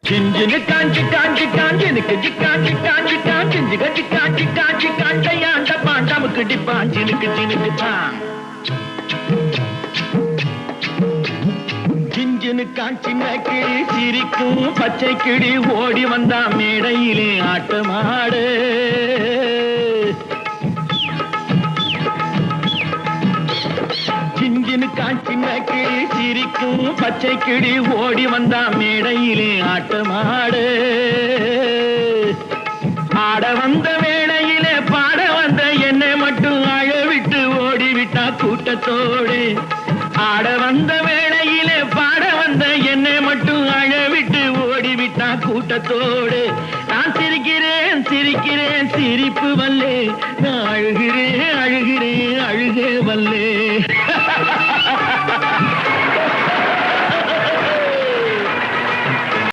சிஞ்சினு காஞ்சி காஞ்சி காஞ்சினுக்கு காஞ்சி காஞ்சி காஞ்சிஞ்சு கட்டி காஞ்சி காஞ்சி காண்டையாண்ட பாண்டாமுக்கு டிப்பாஞ்சினுக்கு சினுக்கு தான் சிஞ்சினு காஞ்சின கிளி சிரிக்கும் பச்சை கிளி ஓடி வந்தா மேடையிலே ஆட்டமாடு சிஞ்சினு காஞ்சின கிளி சிரிக்கும் பச்சை கிளி ஓடி வந்தா மேடையிலே ஆட்டமாடு ஆட வந்த வேளையிலே பாட வந்த என்னை மட்டும் அழவிட்டு ஓடிவிட்டா கூட்டத்தோடு ஆட வந்த வேளையிலே பாட வந்த என்னை மட்டும் அழவிட்டு ஓடிவிட்டா கூட்டத்தோடு நான் சிரிக்கிறேன் சிரிக்கிறேன் சிரிப்பு வல்லே நான் அழுகிறேன் அழுகிறேன் அழுகே வல்லே